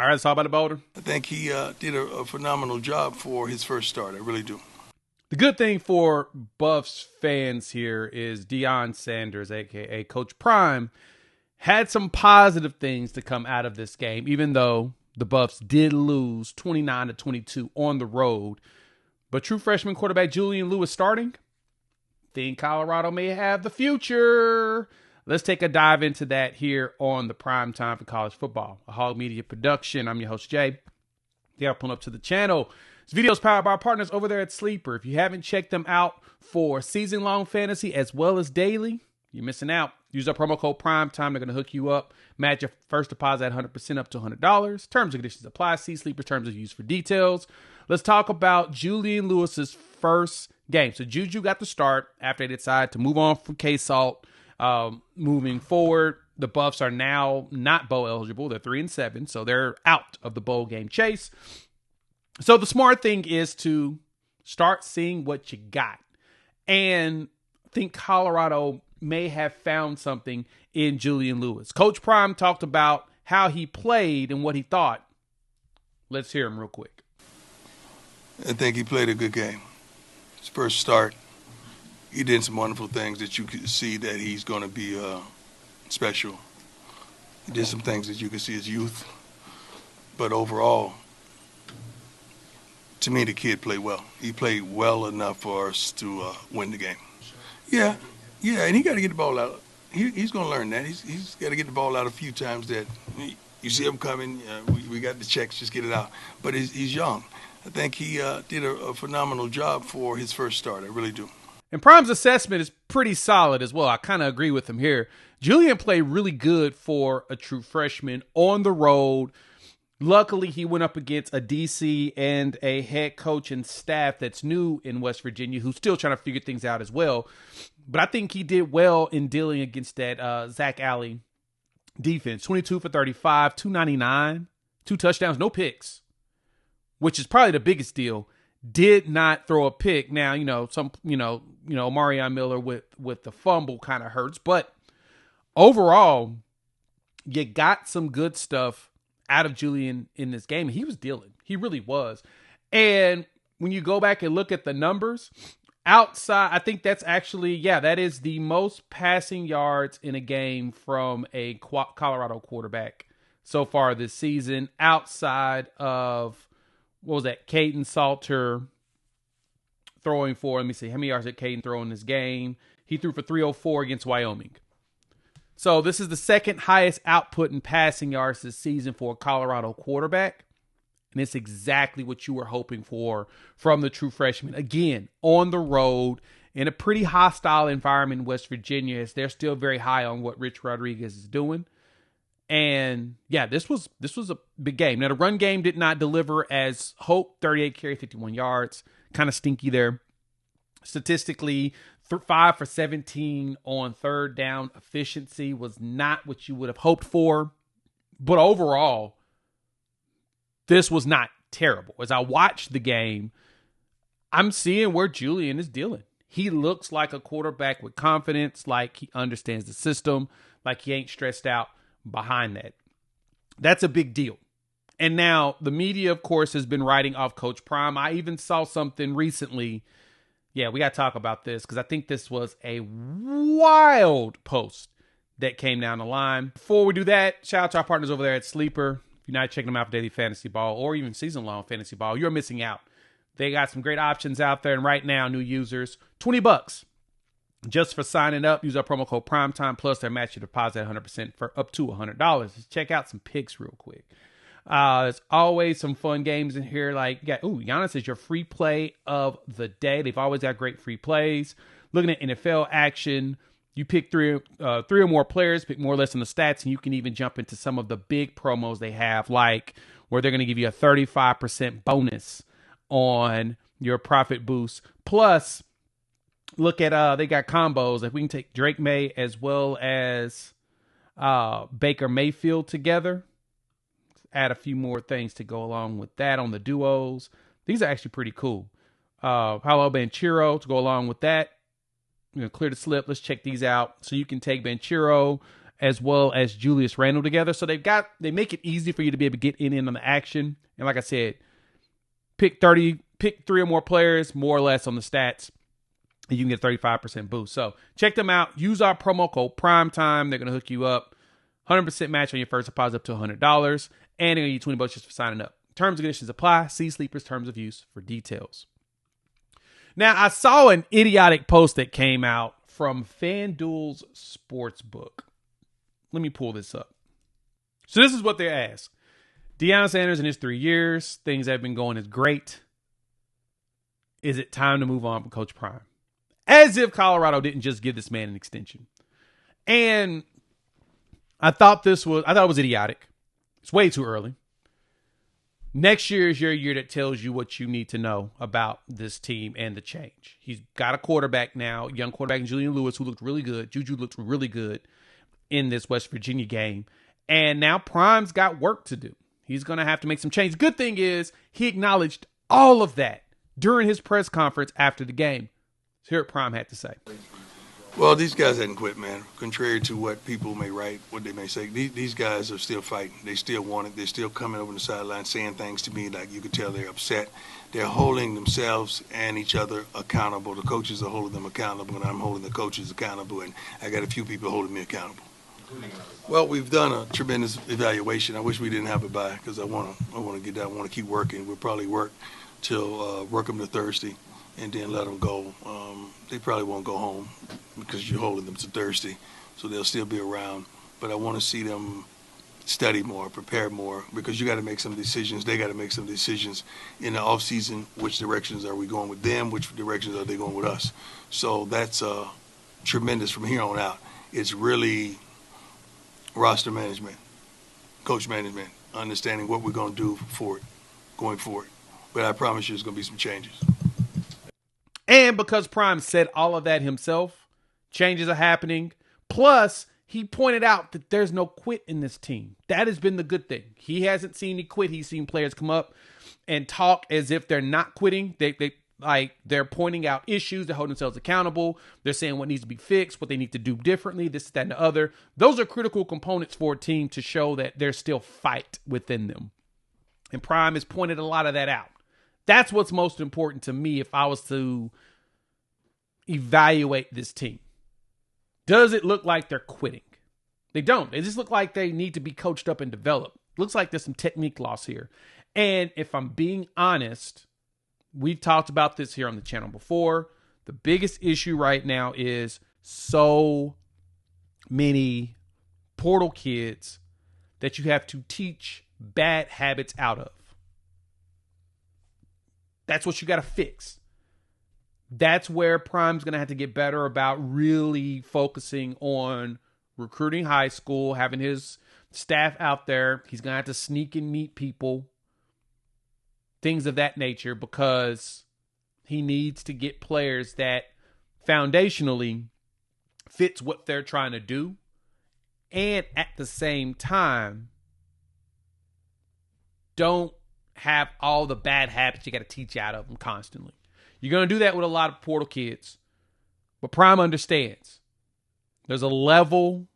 All right, let's talk about the Boulder. I think he did a phenomenal job for his first start. I really do. The good thing for Buffs fans here is Deion Sanders, aka Coach Prime, had some positive things to come out of this game, even though the Buffs did lose 29-22 on the road. But true freshman quarterback Julian Lewis starting, think Colorado may have the future. Let's take a dive into that here on the Prime Time for College Football, a Hog Media production. I'm your host, Jay. Yeah, pulling up to the channel. This video is powered by our partners over there at Sleeper. If you haven't checked them out for season-long fantasy as well as daily, you're missing out. Use our promo code PRIMETIME. They're going to hook you up. Match your first deposit at 100% up to $100. Terms and conditions apply. See Sleeper terms of use for details. Let's talk about Julian Lewis's first game. So Juju got the start after they decided to move on from K-Salt. Moving forward, the Buffs are now not bowl eligible. They're 3-7, so they're out of the bowl game chase. So the smart thing is to start seeing what you got. And I think Colorado may have found something in Julian Lewis. Coach Prime talked about how he played and what he thought. Let's hear him real quick. I think he played a good game. His first start, he did some wonderful things that you could see that he's going to be special. He did some things that you could see his youth. But overall, to me, the kid played well. He played well enough for us to win the game. Yeah, and he got to get the ball out. He's going to learn that. He's got to get the ball out a few times that you see him coming, we got the checks, just get it out. But he's young. I think he did a phenomenal job for his first start. I really do. And Prime's assessment is pretty solid as well. I kind of agree with him here. Julian played really good for a true freshman on the road. Luckily, he went up against a DC and a head coach and staff that's new in West Virginia who's still trying to figure things out as well. But I think he did well in dealing against that Zach Alley defense. 22 for 35, 299, 2 touchdowns, no picks, which is probably the biggest deal. Did not throw a pick. Now, Marion Miller with the fumble kind of hurts. But overall, you got some good stuff out of Julian in this game. He was dealing. He really was. And when you go back and look at the numbers, outside, I think that's actually, that is the most passing yards in a game from a Colorado quarterback so far this season, outside of, what was that, Caden Salter throwing for, let me see, how many yards did Caden throw in this game? He threw for 304 against Wyoming. So this is the second highest output in passing yards this season for a Colorado quarterback. And it's exactly what you were hoping for from the true freshman. Again, on the road in a pretty hostile environment in West Virginia, as they're still very high on what Rich Rodriguez is doing. And yeah, this was a big game. Now the run game did not deliver as hoped. 38 carry, 51 yards, kind of stinky there. Statistically, 5 for 17 on third down efficiency was not what you would have hoped for. But overall, this was not terrible. As I watched the game, I'm seeing where Julian is dealing. He looks like a quarterback with confidence, like he understands the system, like he ain't stressed out behind that. That's a big deal. And now the media, of course, has been writing off Coach Prime. I even saw something recently. Yeah, we got to talk about this because I think this was a wild post that came down the line. Before we do that, shout out to our partners over there at Sleeper. If you're not checking them out for daily fantasy ball or even season-long fantasy ball, you're missing out. They got some great options out there. And right now, new users, $20 just for signing up. Use our promo code PRIMETIME. Plus, they'll match your deposit 100% for up to $100. Let's check out some picks real quick. There's always some fun games in here. Like, Giannis is your free play of the day. They've always got great free plays. Looking at NFL action, you pick three or more players, pick more or less on the stats, and you can even jump into some of the big promos they have, like where they're going to give you a 35% bonus on your profit boost. Plus, look at they got combos. If we can take Drake May as well as Baker Mayfield together, add a few more things to go along with that on the duos. These are actually pretty cool. Paolo Banchero to go along with that. Clear the slip. Let's check these out. So you can take Banchero as well as Julius Randle together. So they make it easy for you to be able to get in on the action. And like I said, pick 3 or more players, more or less on the stats, and you can get a 35% boost. So check them out. Use our promo code PRIMETIME. They're going to hook you up. 100% match on your first deposit up to $100. And they're going to give you $20 just for signing up. Terms and conditions apply. See Sleeper's terms of use for details. Now, I saw an idiotic post that came out from FanDuel's Sportsbook. Let me pull this up. So this is what they asked. Deion Sanders in his 3 years. Things have been going as great. Is it time to move on from Coach Prime? As if Colorado didn't just give this man an extension. And I thought it was idiotic. It's way too early. Next year is your year that tells you what you need to know about this team and the change. He's got a quarterback now, young quarterback in Julian Lewis, who looked really good. Juju looked really good in this West Virginia game. And now Prime's got work to do. He's going to have to make some change. Good thing is he acknowledged all of that during his press conference after the game. So here's what Prime had to say. Well, these guys hadn't quit, man. Contrary to what people may write, what they may say, these guys are still fighting. They still want it. They're still coming over the sideline saying things to me like you could tell they're upset. They're holding themselves and each other accountable. The coaches are holding them accountable, and I'm holding the coaches accountable, and I got a few people holding me accountable. Well, we've done a tremendous evaluation. I wish we didn't have it by because I want to get that. I want to keep working. We'll probably work till work them to Thursday and then let them go. They probably won't go home because you're holding them to Thursday, so they'll still be around. But I want to see them study more, prepare more, because you got to make some decisions. They got to make some decisions in the off season. Which directions are we going with them? Which directions are they going with us? So that's tremendous from here on out. It's really roster management, coach management, understanding what we're going to do for it, going forward. But I promise you there's going to be some changes. And because Prime said all of that himself, changes are happening. Plus, he pointed out that there's no quit in this team. That has been the good thing. He hasn't seen any quit. He's seen players come up and talk as if they're not quitting. They're pointing out issues. They're holding themselves accountable. They're saying what needs to be fixed, what they need to do differently, this, that, and the other. Those are critical components for a team to show that there's still fight within them. And Prime has pointed a lot of that out. That's what's most important to me if I was to evaluate this team. Does it look like they're quitting? They don't. They just look like they need to be coached up and developed. Looks like there's some technique loss here. And if I'm being honest, we've talked about this here on the channel before. The biggest issue right now is so many portal kids that you have to teach bad habits out of. That's what you got to fix. That's where Prime's going to have to get better about really focusing on recruiting high school, having his staff out there. He's going to have to sneak and meet people, things of that nature, because he needs to get players that foundationally fits what they're trying to do. And at the same time, don't have all the bad habits you got to teach out of them constantly. You're going to do that with a lot of portal kids. But Prime understands there's a level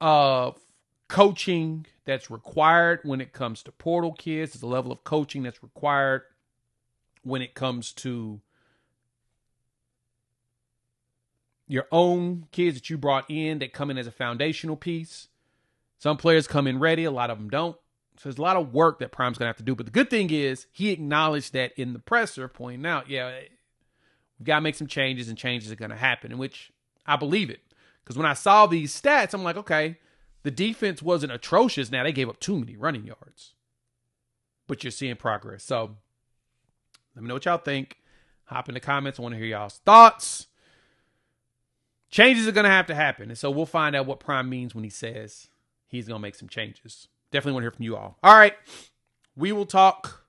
of coaching that's required when it comes to portal kids. There's a level of coaching that's required when it comes to your own kids that you brought in that come in as a foundational piece. Some players come in ready. A lot of them don't. So there's a lot of work that Prime's going to have to do. But the good thing is he acknowledged that in the presser, pointing out, we've got to make some changes, and changes are going to happen, in which I believe it. Because when I saw these stats, I'm like, okay, the defense wasn't atrocious. Now, they gave up too many running yards. But you're seeing progress. So let me know what y'all think. Hop in the comments. I want to hear y'all's thoughts. Changes are going to have to happen. And so we'll find out what Prime means when he says he's going to make some changes. Definitely want to hear from you all. All right. We will talk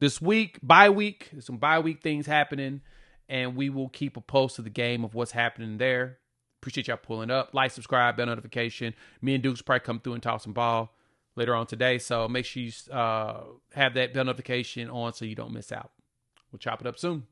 this week, bye week. There's some bye week things happening, and we will keep a pulse of the game of what's happening there. Appreciate y'all pulling up. Like, subscribe, bell notification. Me and Duke's probably come through and talk some ball later on today, so make sure you have that bell notification on so you don't miss out. We'll chop it up soon.